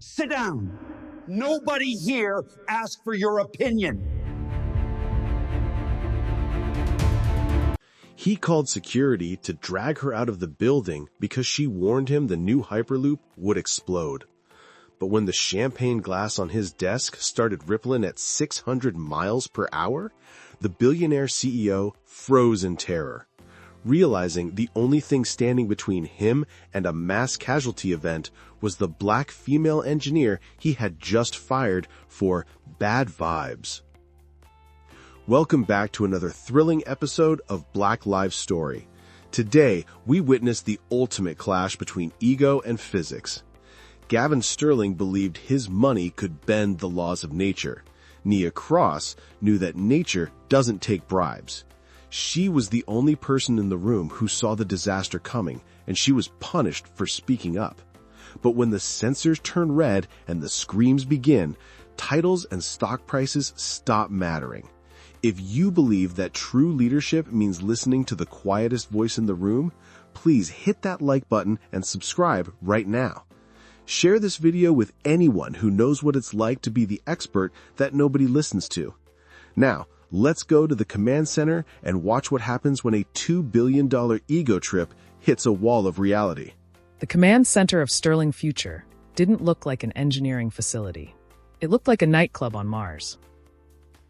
Sit down. Nobody here asked for your opinion. He called security to drag her out of the building because she warned him the new Hyperloop would explode. But when the champagne glass on his desk started rippling at 600 miles per hour, the billionaire CEO froze in terror. Realizing the only thing standing between him and a mass casualty event was the black female engineer he had just fired for bad vibes. Welcome back to another thrilling episode of Black Lives Story. Today, we witness the ultimate clash between ego and physics. Gavin Sterling believed his money could bend the laws of nature. Nia Cross knew that nature doesn't take bribes. She was the only person in the room who saw the disaster coming, and she was punished for speaking up. But when the sensors turn red and the screams begin, titles and stock prices stop mattering. If you believe that true leadership means listening to the quietest voice in the room, please hit that like button and subscribe right now. Share this video with anyone who knows what it's like to be the expert that nobody listens to. Now, let's go to the command center and watch what happens when a $2 billion ego trip hits a wall of reality. The command center of Sterling Future didn't look like an engineering facility. It looked like a nightclub on Mars.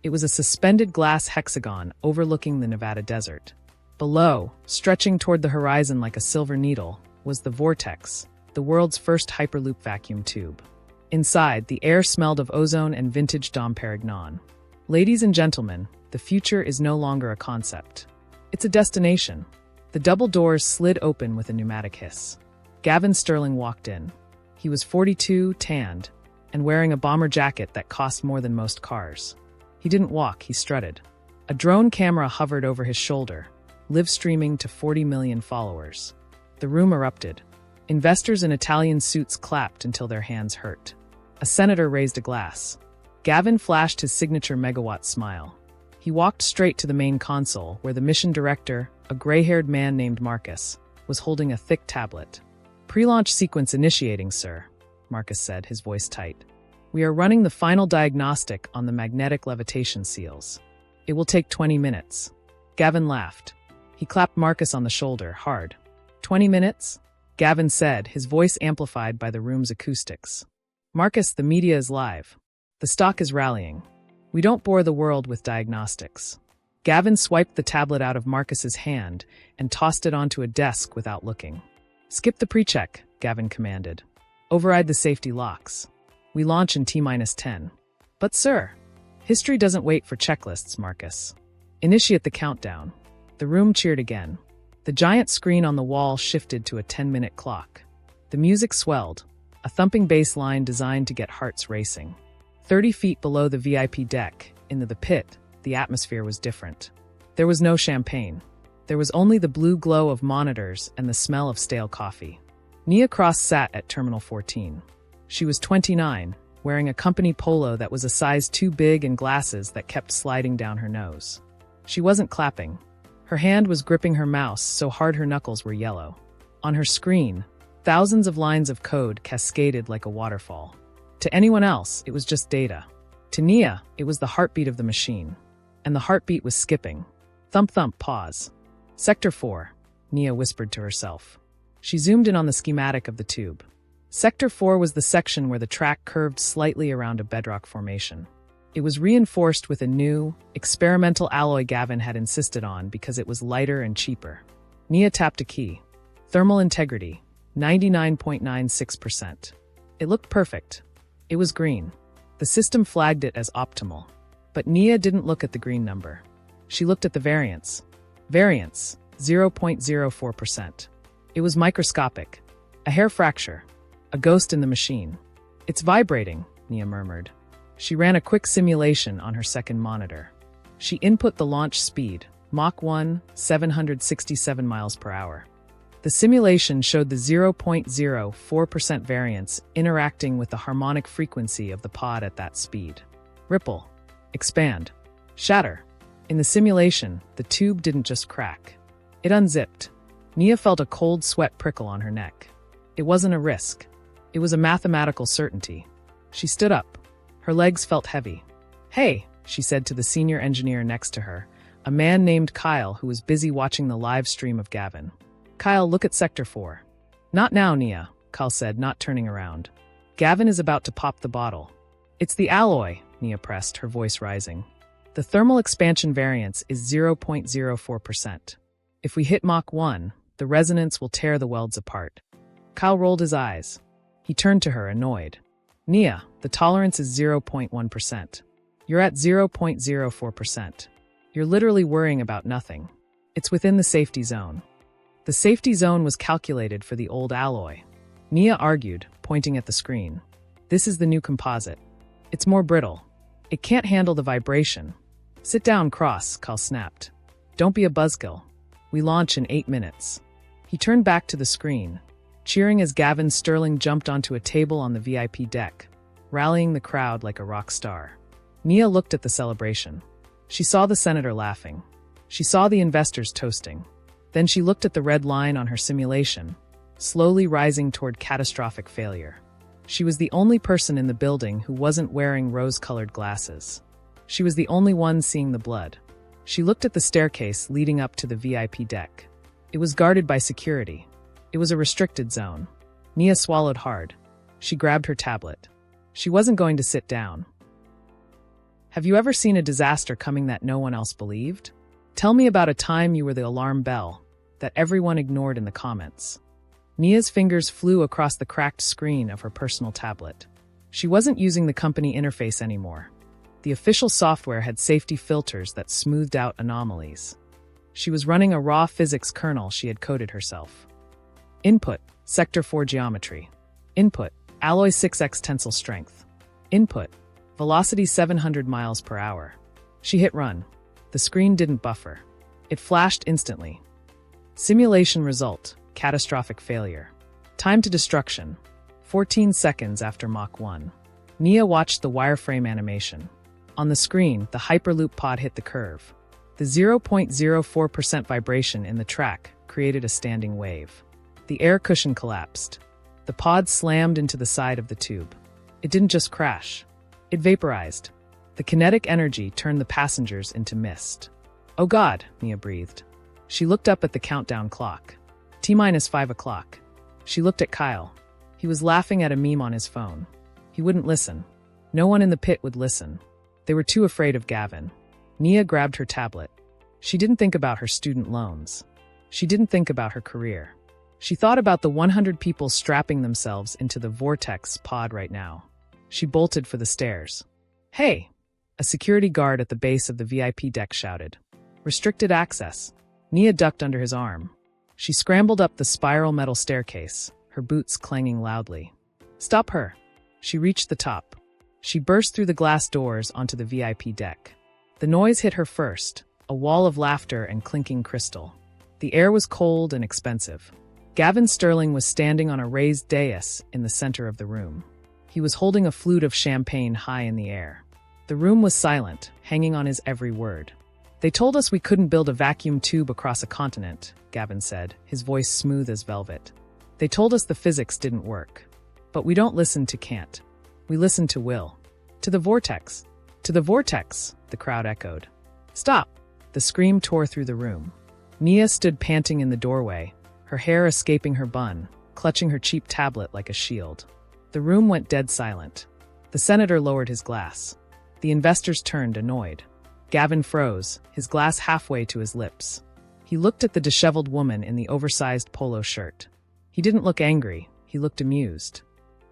It was a suspended glass hexagon overlooking the Nevada desert. Below, stretching toward the horizon like a silver needle, was the Vortex, the world's first Hyperloop vacuum tube. Inside, the air smelled of ozone and vintage Dom Perignon. Ladies and gentlemen, the future is no longer a concept. It's a destination. The double doors slid open with a pneumatic hiss. Gavin Sterling walked in. He was 42, tanned, and wearing a bomber jacket that cost more than most cars. He didn't walk, he strutted. A drone camera hovered over his shoulder, live streaming to 40 million followers. The room erupted. Investors in Italian suits clapped until their hands hurt. A senator raised a glass. Gavin flashed his signature megawatt smile. He walked straight to the main console, where the mission director, a gray-haired man named Marcus, was holding a thick tablet. "Pre-launch sequence initiating, sir," Marcus said, his voice tight. "We are running the final diagnostic on the magnetic levitation seals. It will take 20 minutes. Gavin laughed. He clapped Marcus on the shoulder, hard. 20 minutes? Gavin said, his voice amplified by the room's acoustics. "Marcus, the media is live. The stock is rallying. We don't bore the world with diagnostics." Gavin swiped the tablet out of Marcus's hand and tossed it onto a desk without looking. "Skip the pre-check," Gavin commanded. "Override the safety locks. We launch in T-10. "But sir, history doesn't wait for checklists, Marcus. Initiate the countdown." The room cheered again. The giant screen on the wall shifted to a 10-minute clock. The music swelled, a thumping bass line designed to get hearts racing. 30 feet below the VIP deck, into the pit, the atmosphere was different. There was no champagne. There was only the blue glow of monitors and the smell of stale coffee. Nia Cross sat at Terminal 14. She was 29, wearing a company polo that was a size too big and glasses that kept sliding down her nose. She wasn't clapping. Her hand was gripping her mouse so hard her knuckles were yellow. On her screen, thousands of lines of code cascaded like a waterfall. To anyone else, it was just data. To Nia, it was the heartbeat of the machine. And the heartbeat was skipping. Thump thump, pause. "Sector 4, Nia whispered to herself. She zoomed in on the schematic of the tube. Sector 4 was the section where the track curved slightly around a bedrock formation. It was reinforced with a new, experimental alloy Gavin had insisted on because it was lighter and cheaper. Nia tapped a key. Thermal integrity, 99.96%. It looked perfect. It was green. The system flagged it as optimal. But Nia didn't look at the green number. She looked at the variance. Variance, 0.04%. It was microscopic. A hair fracture. A ghost in the machine. "It's vibrating," Nia murmured. She ran a quick simulation on her second monitor. She input the launch speed, Mach 1, 767 miles per hour. The simulation showed the 0.04% variance interacting with the harmonic frequency of the pod at that speed. Ripple. Expand. Shatter. In the simulation, the tube didn't just crack. It unzipped. Nia felt a cold sweat prickle on her neck. It wasn't a risk. It was a mathematical certainty. She stood up. Her legs felt heavy. "Hey," she said to the senior engineer next to her, a man named Kyle who was busy watching the live stream of Gavin. "Kyle, look at Sector 4. "Not now, Nia," Kyle said, not turning around. "Gavin is about to pop the bottle." "It's the alloy," Nia pressed, her voice rising. "The thermal expansion variance is 0.04%. If we hit Mach 1, the resonance will tear the welds apart." Kyle rolled his eyes. He turned to her, annoyed. "Nia, the tolerance is 0.1%. You're at 0.04%. You're literally worrying about nothing. It's within the safety zone." The safety zone was calculated for the old alloy. Nia argued, pointing at the screen. "This is the new composite. It's more brittle. It can't handle the vibration." "Sit down, Cross," Kyle snapped. "Don't be a buzzkill. We launch in 8 minutes." He turned back to the screen, cheering as Gavin Sterling jumped onto a table on the VIP deck, rallying the crowd like a rock star. Nia looked at the celebration. She saw the senator laughing. She saw the investors toasting. Then she looked at the red line on her simulation, slowly rising toward catastrophic failure. She was the only person in the building who wasn't wearing rose-colored glasses. She was the only one seeing the blood. She looked at the staircase leading up to the VIP deck. It was guarded by security. It was a restricted zone. Nia swallowed hard. She grabbed her tablet. She wasn't going to sit down. Have you ever seen a disaster coming that no one else believed? Tell me about a time you were the alarm bell that everyone ignored in the comments. Nia's fingers flew across the cracked screen of her personal tablet. She wasn't using the company interface anymore. The official software had safety filters that smoothed out anomalies. She was running a raw physics kernel she had coded herself. Input, Sector 4 geometry. Input, alloy 6x tensile strength. Input, velocity 700 miles per hour. She hit run. The screen didn't buffer. It flashed instantly. Simulation result, catastrophic failure. Time to destruction, 14 seconds after Mach 1. Nia watched the wireframe animation. On the screen, the Hyperloop pod hit the curve. The 0.04% vibration in the track created a standing wave. The air cushion collapsed. The pod slammed into the side of the tube. It didn't just crash. It vaporized. The kinetic energy turned the passengers into mist. "Oh God," Nia breathed. She looked up at the countdown clock. T-minus 5 o'clock. She looked at Kyle. He was laughing at a meme on his phone. He wouldn't listen. No one in the pit would listen. They were too afraid of Gavin. Nia grabbed her tablet. She didn't think about her student loans. She didn't think about her career. She thought about the 100 people strapping themselves into the Vortex pod right now. She bolted for the stairs. "Hey!" A security guard at the base of the VIP deck shouted. "Restricted access." Nia ducked under his arm. She scrambled up the spiral metal staircase, her boots clanging loudly. "Stop her!" She reached the top. She burst through the glass doors onto the VIP deck. The noise hit her first, a wall of laughter and clinking crystal. The air was cold and expensive. Gavin Sterling was standing on a raised dais in the center of the room. He was holding a flute of champagne high in the air. The room was silent, hanging on his every word. "They told us we couldn't build a vacuum tube across a continent," Gavin said, his voice smooth as velvet. "They told us the physics didn't work. But we don't listen to can't. We listen to will. To the vortex. To the vortex," the crowd echoed. "Stop!" The scream tore through the room. Nia stood panting in the doorway, her hair escaping her bun, clutching her cheap tablet like a shield. The room went dead silent. The senator lowered his glass. The investors turned, annoyed. Gavin froze, his glass halfway to his lips. He looked at the disheveled woman in the oversized polo shirt. He didn't look angry, he looked amused.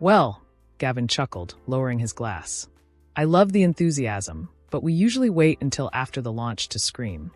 "Well," Gavin chuckled, lowering his glass. "I love the enthusiasm, but we usually wait until after the launch to scream."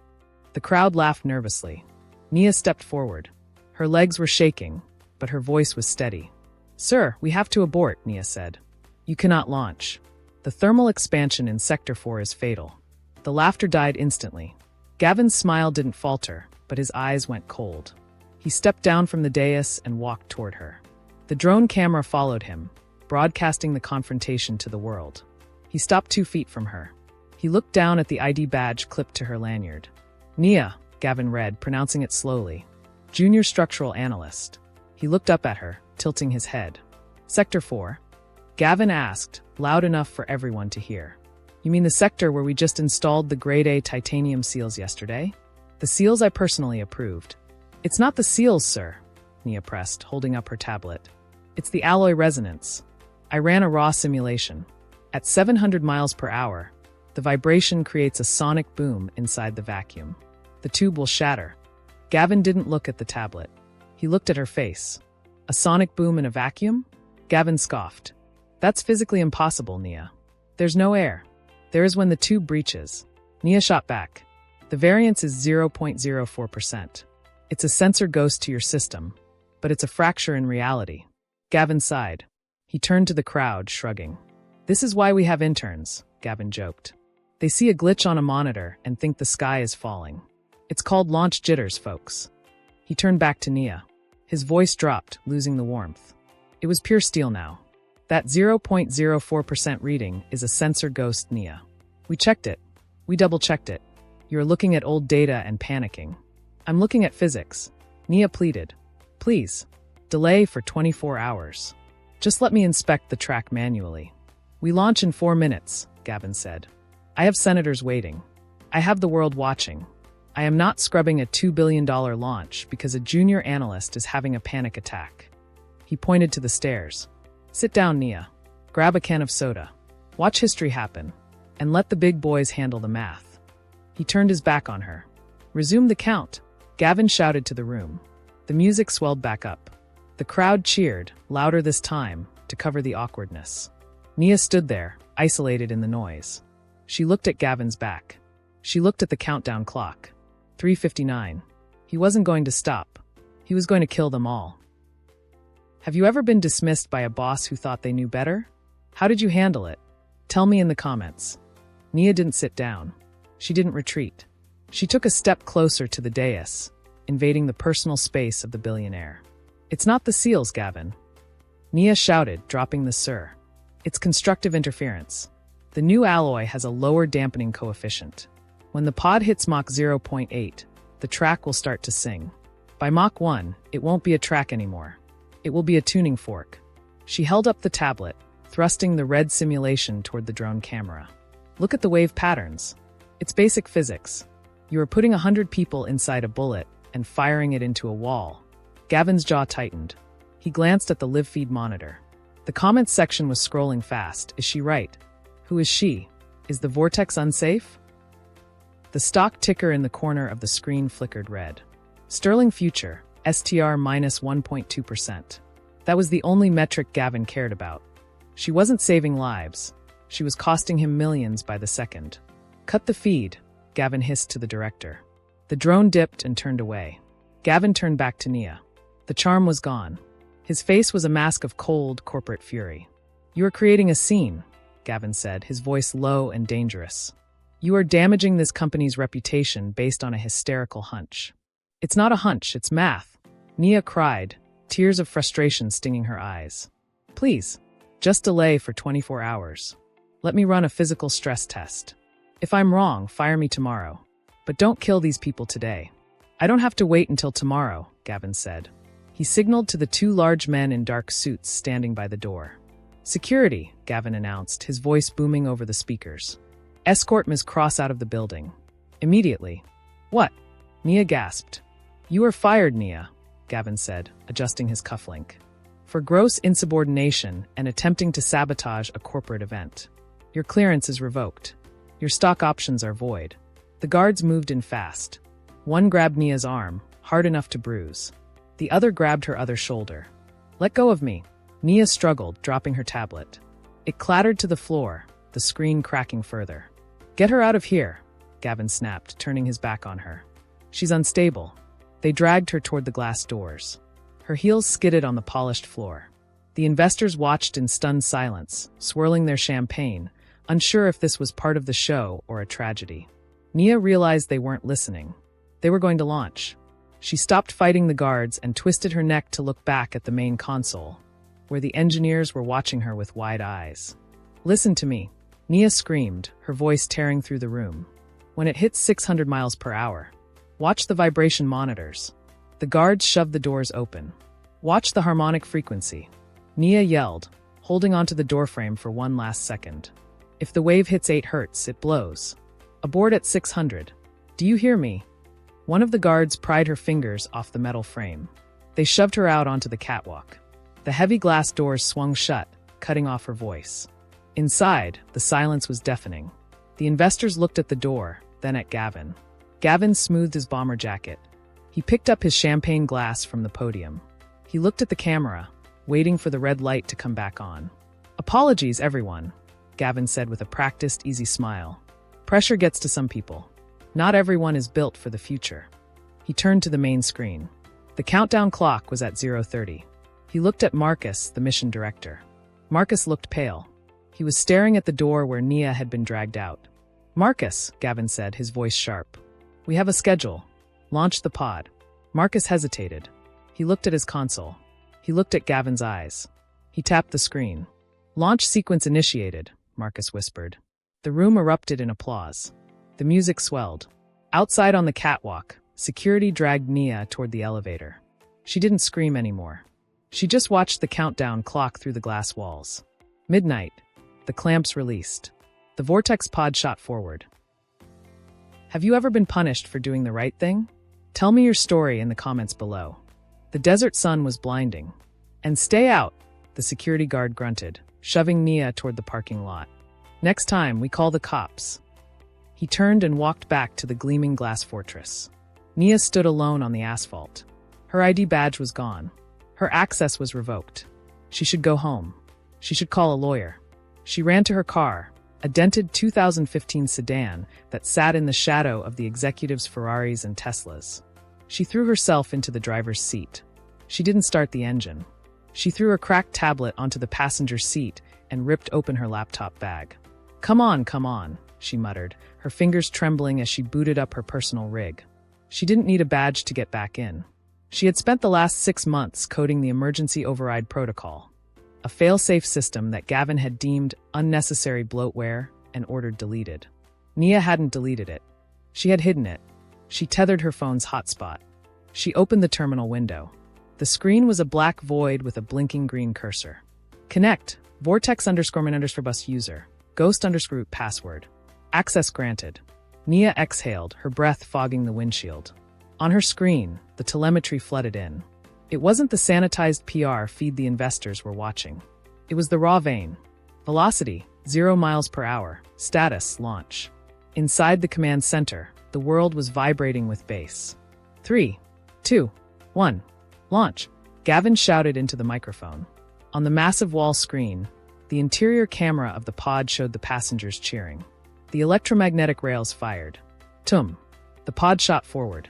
The crowd laughed nervously. Nia stepped forward. Her legs were shaking, but her voice was steady. "Sir, we have to abort," Nia said. "You cannot launch. The thermal expansion in Sector 4 is fatal." The laughter died instantly. Gavin's smile didn't falter, but his eyes went cold. He stepped down from the dais and walked toward her. The drone camera followed him, broadcasting the confrontation to the world. He stopped 2 feet from her. He looked down at the ID badge clipped to her lanyard. "Nia," Gavin read, pronouncing it slowly. "Junior structural analyst." He looked up at her, tilting his head. Sector 4. Gavin asked, loud enough for everyone to hear. You mean the sector where we just installed the grade A titanium seals yesterday? The seals I personally approved. It's not the seals, sir, Nia pressed, holding up her tablet. It's the alloy resonance. I ran a raw simulation. At 700 miles per hour, the vibration creates a sonic boom inside the vacuum. The tube will shatter. Gavin didn't look at the tablet. He looked at her face. A sonic boom in a vacuum? Gavin scoffed. That's physically impossible, Nia. There's no air. There is when the tube breaches. Nia shot back. The variance is 0.04%. It's a sensor ghost to your system, but it's a fracture in reality. Gavin sighed. He turned to the crowd, shrugging. This is why we have interns, Gavin joked. They see a glitch on a monitor and think the sky is falling. It's called launch jitters, folks. He turned back to Nia. His voice dropped, losing the warmth. It was pure steel now. That 0.04% reading is a sensor ghost, Nia. We checked it. We double-checked it. You're looking at old data and panicking. I'm looking at physics. Nia pleaded. Please, delay for 24 hours. Just let me inspect the track manually. We launch in 4 minutes, Gavin said. I have senators waiting. I have the world watching. I am not scrubbing a $2 billion launch because a junior analyst is having a panic attack. He pointed to the stairs. Sit down, Nia. Grab a can of soda. Watch history happen. And let the big boys handle the math. He turned his back on her. Resume the count, Gavin shouted to the room. The music swelled back up. The crowd cheered, louder this time, to cover the awkwardness. Nia stood there, isolated in the noise. She looked at Gavin's back. She looked at the countdown clock. 3:59. He wasn't going to stop. He was going to kill them all. Have you ever been dismissed by a boss who thought they knew better? How did you handle it? Tell me in the comments. Nia didn't sit down. She didn't retreat. She took a step closer to the dais, invading the personal space of the billionaire. It's not the seals, Gavin. Nia shouted, dropping the sir. It's constructive interference. The new alloy has a lower dampening coefficient. When the pod hits Mach 0.8, the track will start to sing. By Mach 1, it won't be a track anymore. It will be a tuning fork. She held up the tablet, thrusting the red simulation toward the drone camera. Look at the wave patterns. It's basic physics. You are putting 100 people inside a bullet and firing it into a wall. Gavin's jaw tightened. He glanced at the live feed monitor. The comments section was scrolling fast. Is she right? Who is she? Is the vortex unsafe? The stock ticker in the corner of the screen flickered red. Sterling Future, STR minus 1.2%. That was the only metric Gavin cared about. She wasn't saving lives. She was costing him millions by the second. Cut the feed, Gavin hissed to the director. The drone dipped and turned away. Gavin turned back to Nia. The charm was gone. His face was a mask of cold, corporate fury. You are creating a scene, Gavin said, his voice low and dangerous. You are damaging this company's reputation based on a hysterical hunch. It's not a hunch, it's math. Nia cried, tears of frustration stinging her eyes. Please, just delay for 24 hours. Let me run a physical stress test. If I'm wrong, fire me tomorrow. But don't kill these people today. I don't have to wait until tomorrow, Gavin said. He signaled to the 2 large men in dark suits standing by the door. Security, Gavin announced, his voice booming over the speakers. Escort Ms. Cross out of the building. Immediately. What? Nia gasped. You are fired, Nia, Gavin said, adjusting his cufflink. For gross insubordination and attempting to sabotage a corporate event. Your clearance is revoked. Your stock options are void. The guards moved in fast. One grabbed Nia's arm, hard enough to bruise. The other grabbed her other shoulder. Let go of me. Nia struggled, dropping her tablet. It clattered to the floor, the screen cracking further. Get her out of here, Gavin snapped, turning his back on her. She's unstable. They dragged her toward the glass doors. Her heels skidded on the polished floor. The investors watched in stunned silence, swirling their champagne, unsure if this was part of the show or a tragedy. Nia realized they weren't listening. They were going to launch. She stopped fighting the guards and twisted her neck to look back at the main console, where the engineers were watching her with wide eyes. Listen to me, Nia screamed, her voice tearing through the room. When it hits 600 miles per hour, watch the vibration monitors. The guards shoved the doors open. Watch the harmonic frequency. Nia yelled, holding onto the doorframe for one last second. If the wave hits 8 hertz, it blows. Aboard at 600. Do you hear me? One of the guards pried her fingers off the metal frame. They shoved her out onto the catwalk. The heavy glass doors swung shut, cutting off her voice. Inside, the silence was deafening. The investors looked at the door, then at Gavin. Gavin smoothed his bomber jacket. He picked up his champagne glass from the podium. He looked at the camera, waiting for the red light to come back on. "Apologies, everyone," Gavin said with a practiced, easy smile. "Pressure gets to some people. Not everyone is built for the future." He turned to the main screen. The countdown clock was at 0:30. He looked at Marcus, the mission director. Marcus looked pale. He was staring at the door where Nia had been dragged out. "Marcus," Gavin said, his voice sharp. "We have a schedule. Launch the pod." Marcus hesitated. He looked at his console. He looked at Gavin's eyes. He tapped the screen. "Launch sequence initiated," Marcus whispered. The room erupted in applause. The music swelled. Outside on the catwalk, security dragged Nia toward the elevator. She didn't scream anymore. She just watched the countdown clock through the glass walls. Midnight. The clamps released. The vortex pod shot forward. Have you ever been punished for doing the right thing? Tell me your story in the comments below. The desert sun was blinding. "And stay out," the security guard grunted, shoving Nia toward the parking lot. "Next time, we call the cops." He turned and walked back to the gleaming glass fortress. Nia stood alone on the asphalt. Her ID badge was gone. Her access was revoked. She should go home. She should call a lawyer. She ran to her car, a dented 2015 sedan that sat in the shadow of the executives' Ferraris and Teslas. She threw herself into the driver's seat. She didn't start the engine. She threw a cracked tablet onto the passenger seat and ripped open her laptop bag. Come on," she muttered, her fingers trembling as she booted up her personal rig. She didn't need a badge to get back in. She had spent the last 6 months coding the emergency override protocol, a fail-safe system that Gavin had deemed unnecessary bloatware and ordered deleted. Nia hadn't deleted it. She had hidden it. She tethered her phone's hotspot. She opened the terminal window. The screen was a black void with a blinking green cursor. Connect, vortex_min_bus user, ghost_root password. Access granted. Nia exhaled, her breath fogging the windshield. On her screen, the telemetry flooded in. It wasn't the sanitized PR feed the investors were watching. It was the raw vein. Velocity, 0 miles per hour. Status, launch. Inside the command center, the world was vibrating with bass. 3, 2, 1, launch, Gavin shouted into the microphone. On the massive wall screen, the interior camera of the pod showed the passengers cheering. The electromagnetic rails fired. Tum. The pod shot forward.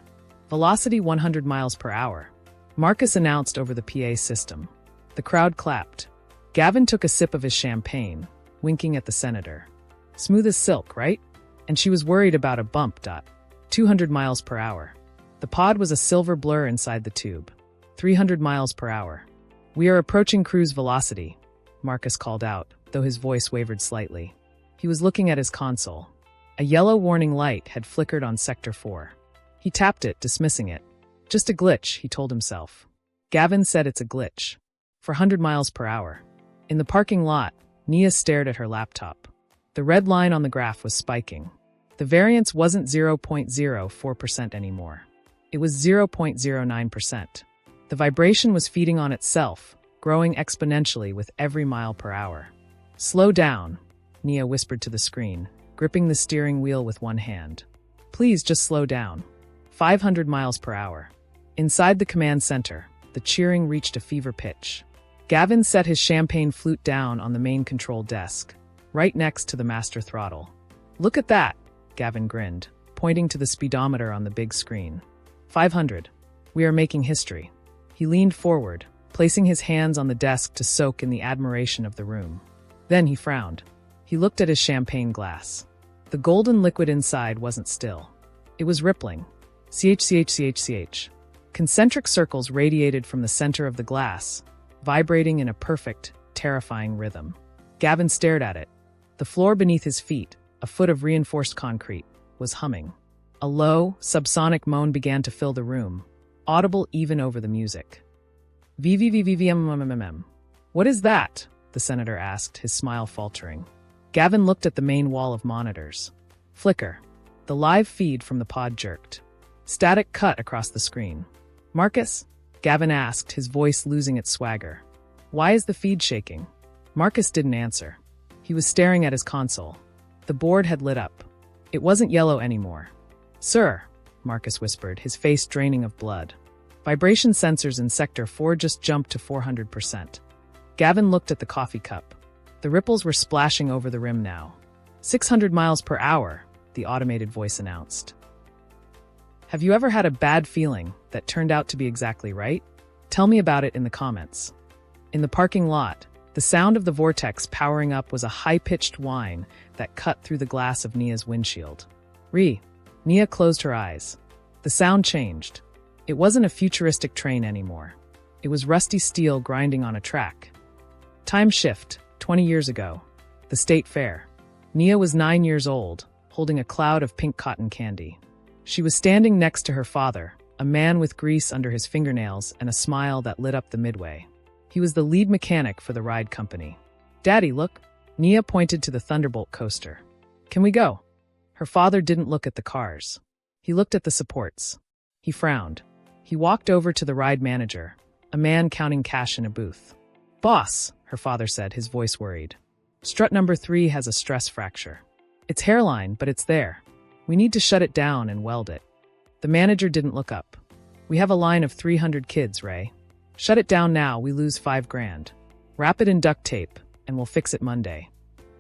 Velocity 100 miles per hour. Marcus announced over the PA system. The crowd clapped. Gavin took a sip of his champagne, winking at the senator. Smooth as silk, right? And she was worried about a bump. 200 miles per hour. The pod was a silver blur inside the tube. 300 miles per hour. We are approaching cruise velocity, Marcus called out, though his voice wavered slightly. He was looking at his console. A yellow warning light had flickered on Sector 4. He tapped it, dismissing it. Just a glitch, he told himself. Gavin said it's a glitch. For 100 miles per hour. In the parking lot, Nia stared at her laptop. The red line on the graph was spiking. The variance wasn't 0.04% anymore. It was 0.09%. The vibration was feeding on itself, growing exponentially with every mile per hour. Slow down, Nia whispered to the screen, gripping the steering wheel with one hand. Please just slow down. 500 miles per hour. Inside the command center, the cheering reached a fever pitch. Gavin set his champagne flute down on the main control desk, right next to the master throttle. Look at that, Gavin grinned, pointing to the speedometer on the big screen. 500. We are making history. He leaned forward, placing his hands on the desk to soak in the admiration of the room. Then he frowned. He looked at his champagne glass. The golden liquid inside wasn't still. It was rippling. CH. Concentric circles radiated from the center of the glass, vibrating in a perfect, terrifying rhythm. Gavin stared at it. The floor beneath his feet, a foot of reinforced concrete, was humming. A low, subsonic moan began to fill the room, audible even over the music. VVVVVMMMM. "What is that?" the senator asked, his smile faltering. Gavin looked at the main wall of monitors. Flicker. The live feed from the pod jerked. Static cut across the screen. "Marcus?" Gavin asked, his voice losing its swagger. "Why is the feed shaking?" Marcus didn't answer. He was staring at his console. The board had lit up. It wasn't yellow anymore. "Sir," Marcus whispered, his face draining of blood. Vibration sensors in Sector 4 just jumped to 400%. Gavin looked at the coffee cup. The ripples were splashing over the rim now. 600 miles per hour, the automated voice announced. Have you ever had a bad feeling that turned out to be exactly right? Tell me about it in the comments. In the parking lot, the sound of the vortex powering up was a high-pitched whine that cut through the glass of Nia's windshield. Nia closed her eyes. The sound changed. It wasn't a futuristic train anymore. It was rusty steel grinding on a track. Time shift, 20 years ago. The state fair. Nia was 9 years old, holding a cloud of pink cotton candy. She was standing next to her father, a man with grease under his fingernails and a smile that lit up the midway. He was the lead mechanic for the ride company. "Daddy, look." Nia pointed to the Thunderbolt coaster. "Can we go?" Her father didn't look at the cars. He looked at the supports. He frowned. He walked over to the ride manager, a man counting cash in a booth. "Boss," her father said, his voice worried. "Strut number 3 has a stress fracture. It's hairline, but it's there. We need to shut it down and weld it." The manager didn't look up. "We have a line of 300 kids, Ray. Shut it down now, we lose $5,000. Wrap it in duct tape, and we'll fix it Monday."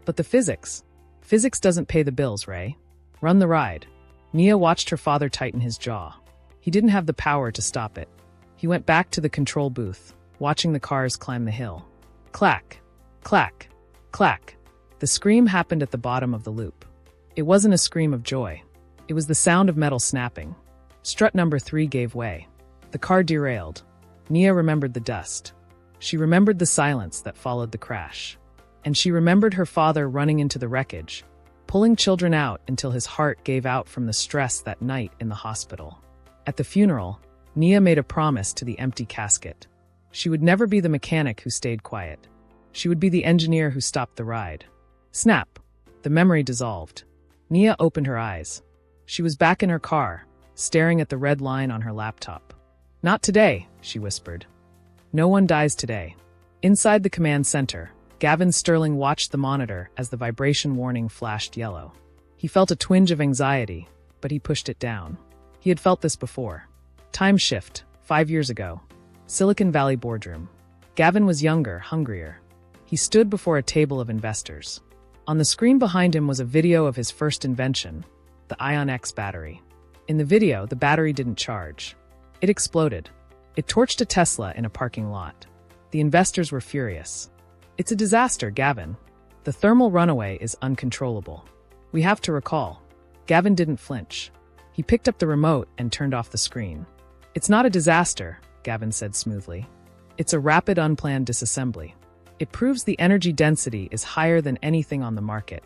"But the physics." "Physics doesn't pay the bills, Ray. Run the ride." Nia watched her father tighten his jaw. He didn't have the power to stop it. He went back to the control booth, watching the cars climb the hill. Clack, clack, clack. The scream happened at the bottom of the loop. It wasn't a scream of joy. It was the sound of metal snapping. Strut number 3 gave way. The car derailed. Nia remembered the dust. She remembered the silence that followed the crash. And she remembered her father running into the wreckage, pulling children out until his heart gave out from the stress that night in the hospital. At the funeral, Nia made a promise to the empty casket. She would never be the mechanic who stayed quiet. She would be the engineer who stopped the ride. Snap! The memory dissolved. Nia opened her eyes. She was back in her car, staring at the red line on her laptop. "Not today," she whispered. "No one dies today." Inside the command center, Gavin Sterling watched the monitor as the vibration warning flashed yellow. He felt a twinge of anxiety, but he pushed it down. He had felt this before. Time shift, 5 years ago. Silicon Valley Boardroom. Gavin was younger, hungrier. He stood before a table of investors. On the screen behind him was a video of his first invention, the Ion X battery. In the video, the battery didn't charge. It exploded. It torched a Tesla in a parking lot. The investors were furious. "It's a disaster, Gavin. The thermal runaway is uncontrollable. We have to recall." Gavin didn't flinch. He picked up the remote and turned off the screen. "It's not a disaster," Gavin said smoothly. "It's a rapid unplanned disassembly. It proves the energy density is higher than anything on the market.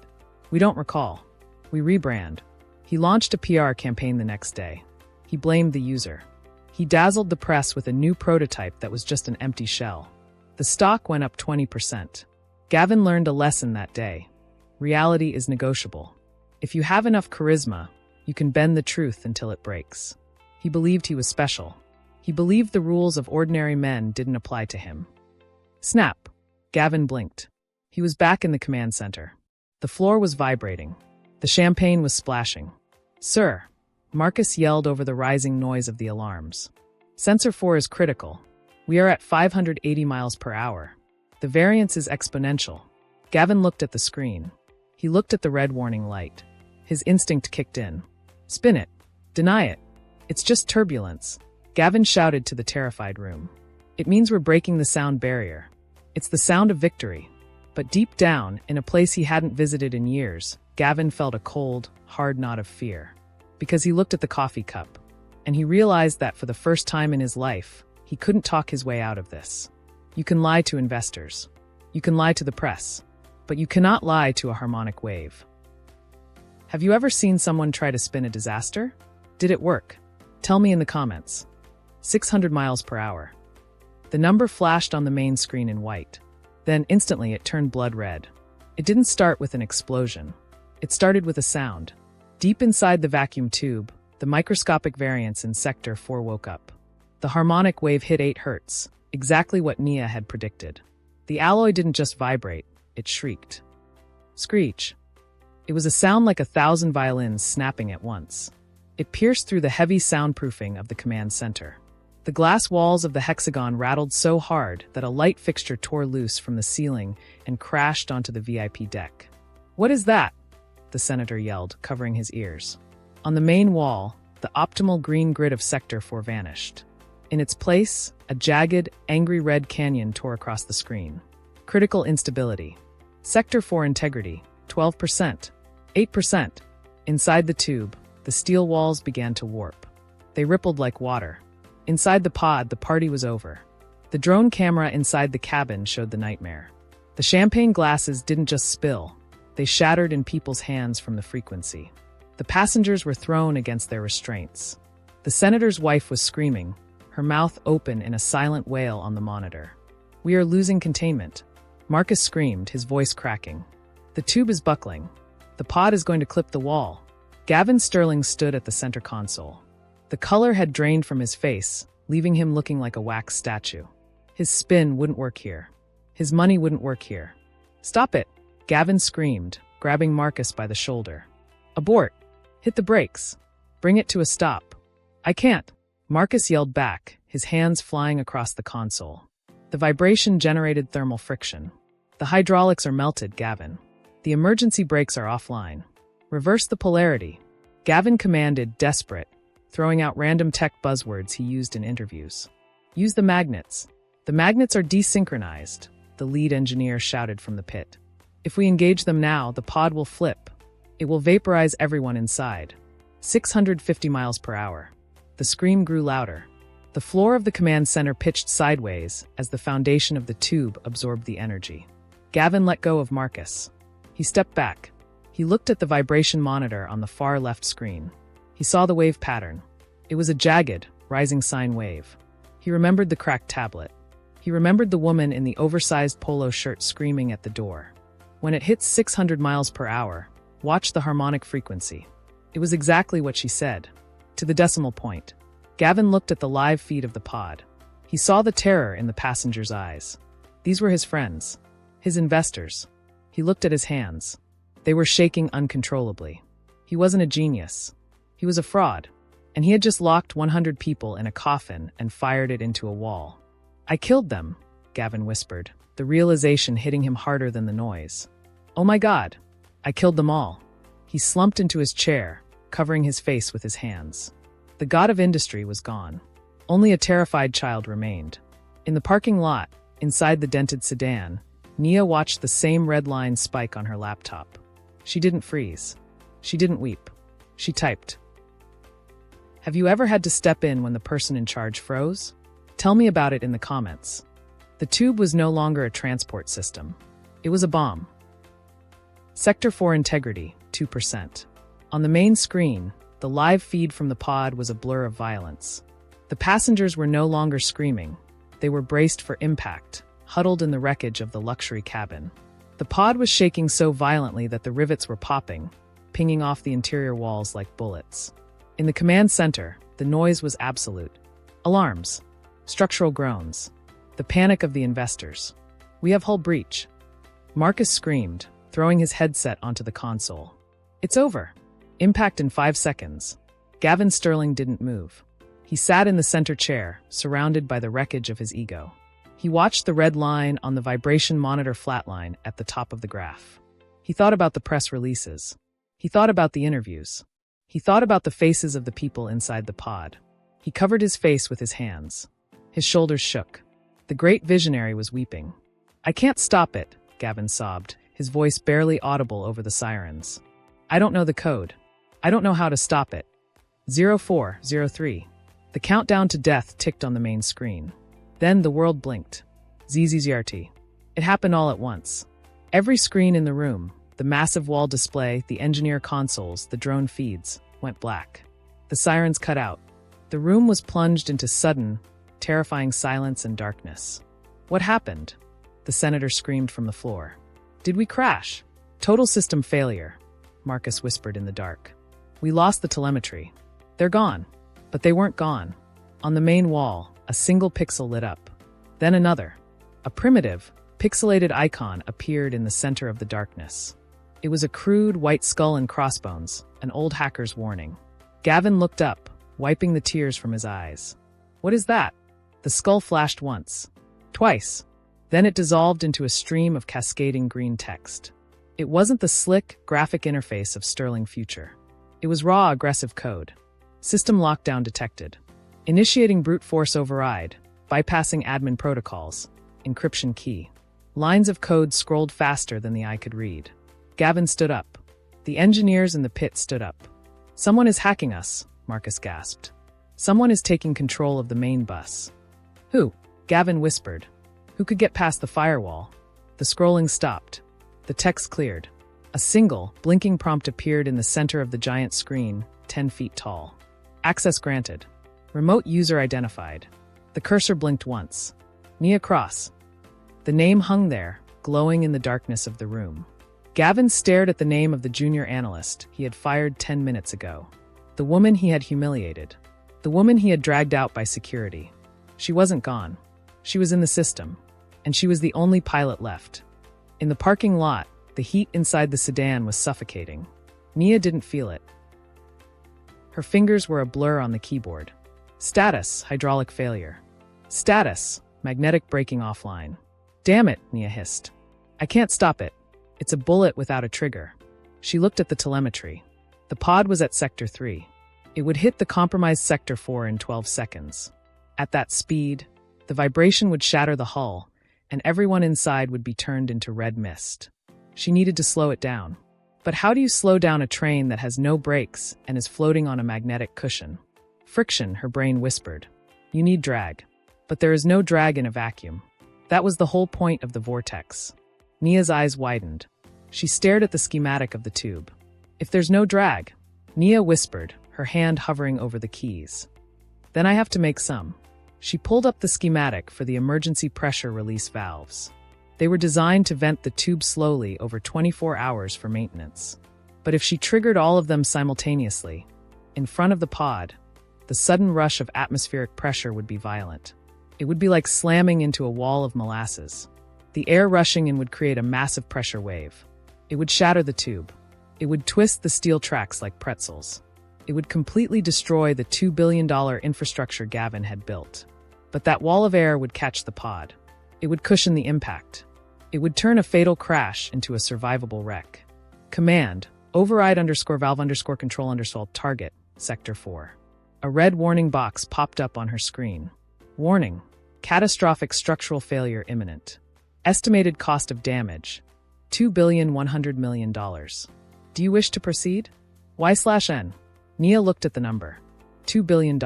We don't recall. We rebrand." He launched a PR campaign the next day. He blamed the user. He dazzled the press with a new prototype that was just an empty shell. The stock went up 20%. Gavin learned a lesson that day. Reality is negotiable. If you have enough charisma, you can bend the truth until it breaks. He believed he was special. He believed the rules of ordinary men didn't apply to him. Snap! Gavin blinked. He was back in the command center. The floor was vibrating. The champagne was splashing. "Sir," Marcus yelled over the rising noise of the alarms. "Sensor 4 is critical. We are at 580 miles per hour. The variance is exponential." Gavin looked at the screen. He looked at the red warning light. His instinct kicked in. "Spin it. Deny it. It's just turbulence." Gavin shouted to the terrified room. "It means we're breaking the sound barrier. It's the sound of victory." But deep down, in a place he hadn't visited in years, Gavin felt a cold, hard knot of fear. Because he looked at the coffee cup, and he realized that for the first time in his life, he couldn't talk his way out of this. You can lie to investors. You can lie to the press. But you cannot lie to a harmonic wave. Have you ever seen someone try to spin a disaster? Did it work? Tell me in the comments. 600 miles per hour. The number flashed on the main screen in white. Then instantly it turned blood red. It didn't start with an explosion. It started with a sound. Deep inside the vacuum tube, the microscopic variance in Sector 4 woke up. The harmonic wave hit 8 Hz, exactly what Nia had predicted. The alloy didn't just vibrate, it shrieked. Screech. It was a sound like 1,000 violins snapping at once. It pierced through the heavy soundproofing of the command center. The glass walls of the hexagon rattled so hard that a light fixture tore loose from the ceiling and crashed onto the VIP deck. "What is that?" the senator yelled, covering his ears. On the main wall, the optimal green grid of Sector 4 vanished. In its place, a jagged, angry red canyon tore across the screen. Critical instability. Sector 4 integrity, 12%, 8%. Inside the tube, the steel walls began to warp. They rippled like water. Inside the pod, the party was over. The drone camera inside the cabin showed the nightmare. The champagne glasses didn't just spill. They shattered in people's hands from the frequency. The passengers were thrown against their restraints. The senator's wife was screaming, her mouth open in a silent wail on the monitor. "We are losing containment." Marcus screamed, his voice cracking. "The tube is buckling. The pod is going to clip the wall." Gavin Sterling stood at the center console. The color had drained from his face, leaving him looking like a wax statue. His spin wouldn't work here. His money wouldn't work here. "Stop it!" Gavin screamed, grabbing Marcus by the shoulder. "Abort! Hit the brakes! Bring it to a stop!" "I can't!" Marcus yelled back, his hands flying across the console. The vibration generated thermal friction. "The hydraulics are melted, Gavin. The emergency brakes are offline. Reverse the polarity." Gavin commanded, desperate, throwing out random tech buzzwords he used in interviews. "Use the magnets. The magnets are desynchronized," the lead engineer shouted from the pit. "If we engage them now, the pod will flip. It will vaporize everyone inside." 650 miles per hour. The scream grew louder. The floor of the command center pitched sideways as the foundation of the tube absorbed the energy. Gavin let go of Marcus. He stepped back. He looked at the vibration monitor on the far left screen. He saw the wave pattern. It was a jagged, rising sine wave. He remembered the cracked tablet. He remembered the woman in the oversized polo shirt screaming at the door. When it hits 600 miles per hour, watch the harmonic frequency. It was exactly what she said, to the decimal point. Gavin looked at the live feed of the pod. He saw the terror in the passengers' eyes. These were his friends, his investors. He looked at his hands. They were shaking uncontrollably. He wasn't a genius. He was a fraud, and he had just locked 100 people in a coffin and fired it into a wall. "I killed them," Gavin whispered, the realization hitting him harder than the noise. "Oh my God, I killed them all." He slumped into his chair, covering his face with his hands. The god of industry was gone. Only a terrified child remained. In the parking lot, inside the dented sedan, Nia watched the same red line spike on her laptop. She didn't freeze. She didn't weep. She typed. Have you ever had to step in when the person in charge froze? Tell me about it in the comments. The tube was no longer a transport system. It was a bomb. Sector 4 integrity, 2%. On the main screen, the live feed from the pod was a blur of violence. The passengers were no longer screaming. They were braced for impact, huddled in the wreckage of the luxury cabin. The pod was shaking so violently that the rivets were popping, pinging off the interior walls like bullets. In the command center, the noise was absolute. Alarms, structural groans, the panic of the investors. "We have hull breach." Marcus screamed, throwing his headset onto the console. "It's over. Impact in 5 seconds." Gavin Sterling didn't move. He sat in the center chair, surrounded by the wreckage of his ego. He watched the red line on the vibration monitor flatline at the top of the graph. He thought about the press releases. He thought about the interviews. He thought about the faces of the people inside the pod. He covered his face with his hands. His shoulders shook. The great visionary was weeping. "I can't stop it," Gavin sobbed, his voice barely audible over the sirens. "I don't know the code. I don't know how to stop it." 0403. The countdown to death ticked on the main screen. Then the world blinked. ZZZRT. It happened all at once. Every screen in the room, the massive wall display, the engineer consoles, the drone feeds, went black. The sirens cut out. The room was plunged into sudden, terrifying silence and darkness. What happened? The senator screamed from the floor. Did we crash? Total system failure, Marcus whispered in the dark. We lost the telemetry. They're gone. But they weren't gone. On the main wall, a single pixel lit up. Then another. A primitive, pixelated icon appeared in the center of the darkness. It was a crude white skull and crossbones, an old hacker's warning. Gavin looked up, wiping the tears from his eyes. What is that? The skull flashed once. Twice. Then it dissolved into a stream of cascading green text. It wasn't the slick, graphic interface of Sterling Future. It was raw, aggressive code. System lockdown detected. Initiating brute force override, bypassing admin protocols, encryption key. Lines of code scrolled faster than the eye could read. Gavin stood up. The engineers in the pit stood up. Someone is hacking us, Marcus gasped. Someone is taking control of the main bus. Who? Gavin whispered. Who could get past the firewall? The scrolling stopped. The text cleared. A single, blinking prompt appeared in the center of the giant screen, 10 feet tall. Access granted. Remote user identified. The cursor blinked once. Nia Cross. The name hung there, glowing in the darkness of the room. Gavin stared at the name of the junior analyst he had fired 10 minutes ago. The woman he had humiliated. The woman he had dragged out by security. She wasn't gone. She was in the system. And she was the only pilot left. In the parking lot, the heat inside the sedan was suffocating. Nia didn't feel it. Her fingers were a blur on the keyboard. Status, hydraulic failure. Status, magnetic braking offline. Damn it, Nia hissed. I can't stop it. It's a bullet without a trigger. She looked at the telemetry. The pod was at Sector 3. It would hit the compromised Sector 4 in 12 seconds. At that speed, the vibration would shatter the hull, and everyone inside would be turned into red mist. She needed to slow it down. But how do you slow down a train that has no brakes and is floating on a magnetic cushion? Friction, her brain whispered. You need drag. But there is no drag in a vacuum. That was the whole point of the vortex. Nia's eyes widened. She stared at the schematic of the tube. If there's no drag, Nia whispered, her hand hovering over the keys. Then I have to make some. She pulled up the schematic for the emergency pressure release valves. They were designed to vent the tube slowly over 24 hours for maintenance. But if she triggered all of them simultaneously, in front of the pod, the sudden rush of atmospheric pressure would be violent. It would be like slamming into a wall of molasses. The air rushing in would create a massive pressure wave. It would shatter the tube. It would twist the steel tracks like pretzels. It would completely destroy the $2 billion infrastructure Gavin had built. But that wall of air would catch the pod. It would cushion the impact. It would turn a fatal crash into a survivable wreck. Command, override_valve_control_ target, Sector 4. A red warning box popped up on her screen. Warning, catastrophic structural failure imminent. Estimated cost of damage, $2,100,000,000. Do you wish to proceed? Y/N. Nia looked at the number. $2 billion.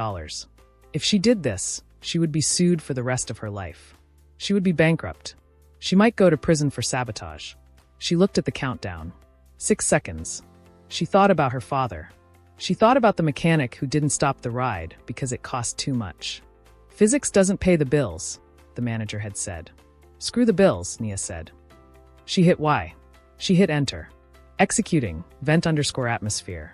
If she did this, she would be sued for the rest of her life. She would be bankrupt. She might go to prison for sabotage. She looked at the countdown. 6 seconds. She thought about her father. She thought about the mechanic who didn't stop the ride because it cost too much. Physics doesn't pay the bills, the manager had said. Screw the bills, Nia said. She hit Y. She hit enter. Executing, vent_atmosphere.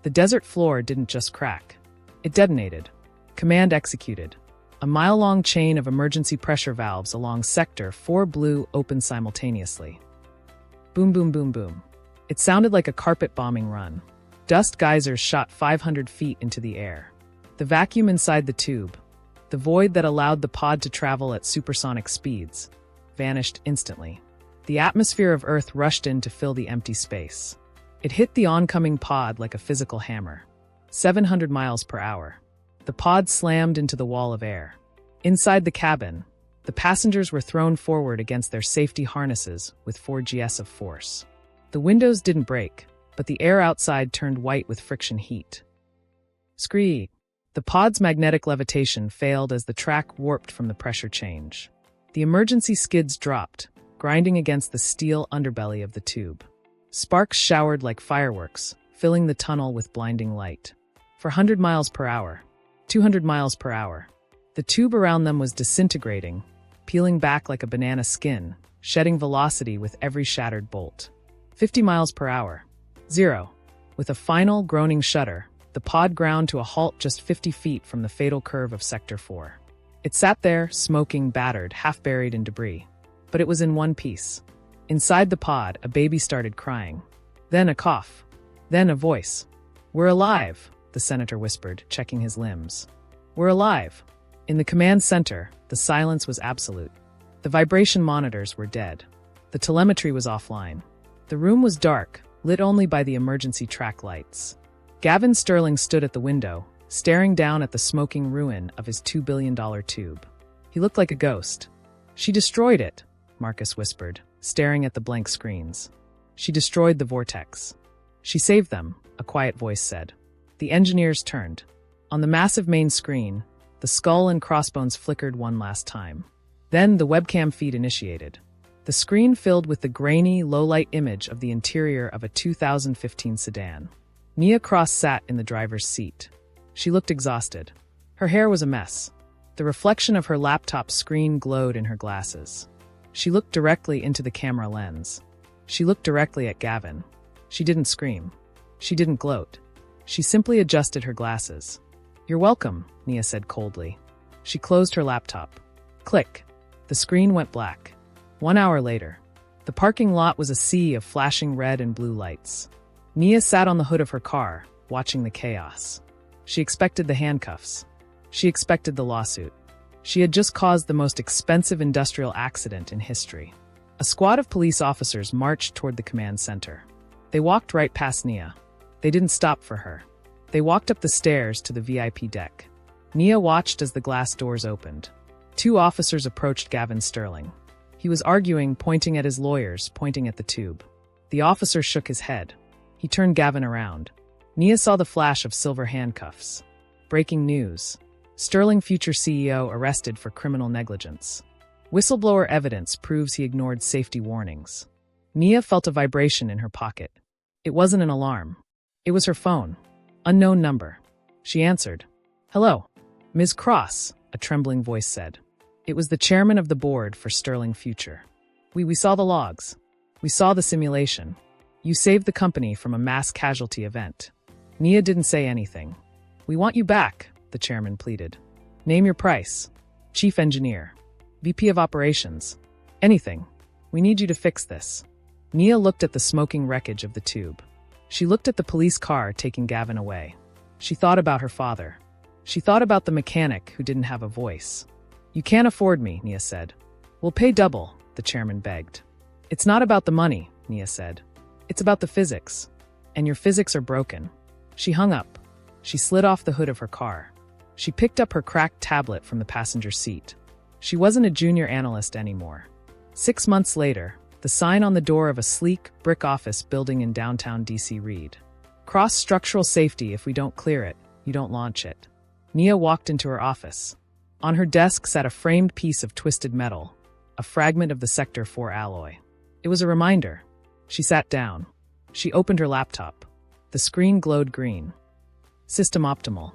The desert floor didn't just crack. It detonated. Command executed. A mile-long chain of emergency pressure valves along Sector 4 blew open simultaneously. Boom, boom, boom, boom. It sounded like a carpet bombing run. Dust geysers shot 500 feet into the air. The vacuum inside the tube, the void that allowed the pod to travel at supersonic speeds, vanished instantly. The atmosphere of Earth rushed in to fill the empty space. It hit the oncoming pod like a physical hammer. 700 miles per hour. The pod slammed into the wall of air. Inside the cabin, the passengers were thrown forward against their safety harnesses with 4 Gs of force. The windows didn't break, but the air outside turned white with friction heat. Scree! The pod's magnetic levitation failed as the track warped from the pressure change. The emergency skids dropped, grinding against the steel underbelly of the tube. Sparks showered like fireworks, filling the tunnel with blinding light. For 100 miles per hour, 200 miles per hour, the tube around them was disintegrating, peeling back like a banana skin, shedding velocity with every shattered bolt. 50 miles per hour. 0. With a final, groaning shudder, the pod ground to a halt just 50 feet from the fatal curve of Sector 4. It sat there, smoking, battered, half buried in debris. But it was in one piece. Inside the pod, a baby started crying. Then a cough. Then a voice. "We're alive," the senator whispered, checking his limbs. "We're alive." In the command center, the silence was absolute. The vibration monitors were dead. The telemetry was offline. The room was dark, lit only by the emergency track lights. Gavin Sterling stood at the window, staring down at the smoking ruin of his $2 billion tube. He looked like a ghost. "She destroyed it," Marcus whispered, staring at the blank screens. "She destroyed the vortex." "She saved them," a quiet voice said. The engineers turned. On the massive main screen, the skull and crossbones flickered one last time. Then the webcam feed initiated. The screen filled with the grainy, low-light image of the interior of a 2015 sedan. Nia Cross sat in the driver's seat. She looked exhausted. Her hair was a mess. The reflection of her laptop screen glowed in her glasses. She looked directly into the camera lens. She looked directly at Gavin. She didn't scream. She didn't gloat. She simply adjusted her glasses. "You're welcome," Nia said coldly. She closed her laptop. Click. The screen went black. 1 hour later, the parking lot was a sea of flashing red and blue lights. Nia sat on the hood of her car, watching the chaos. She expected the handcuffs. She expected the lawsuit. She had just caused the most expensive industrial accident in history. A squad of police officers marched toward the command center. They walked right past Nia. They didn't stop for her. They walked up the stairs to the VIP deck. Nia watched as the glass doors opened. 2 officers approached Gavin Sterling. He was arguing, pointing at his lawyers, pointing at the tube. The officer shook his head. He turned Gavin around. Nia saw the flash of silver handcuffs. Breaking news. Sterling Future CEO arrested for criminal negligence. Whistleblower evidence proves he ignored safety warnings. Nia felt a vibration in her pocket. It wasn't an alarm. It was her phone. Unknown number. She answered. "Hello. Ms. Cross," a trembling voice said. It was the chairman of the board for Sterling Future. We saw the logs. We saw the simulation. You saved the company from a mass casualty event." Nia didn't say anything. "We want you back," the chairman pleaded. "Name your price. Chief engineer. VP of operations. Anything. We need you to fix this." Nia looked at the smoking wreckage of the tube. She looked at the police car taking Gavin away. She thought about her father. She thought about the mechanic who didn't have a voice. "You can't afford me," Nia said. "We'll pay double," the chairman begged. "It's not about the money," Nia said. "It's about the physics. And your physics are broken." She hung up. She slid off the hood of her car. She picked up her cracked tablet from the passenger seat. She wasn't a junior analyst anymore. 6 months later, the sign on the door of a sleek, brick office building in downtown DC read, "Cross structural safety. If we don't clear it, you don't launch it." Nia walked into her office. On her desk sat a framed piece of twisted metal, a fragment of the Sector 4 alloy. It was a reminder. She sat down. She opened her laptop. The screen glowed green. "System optimal,"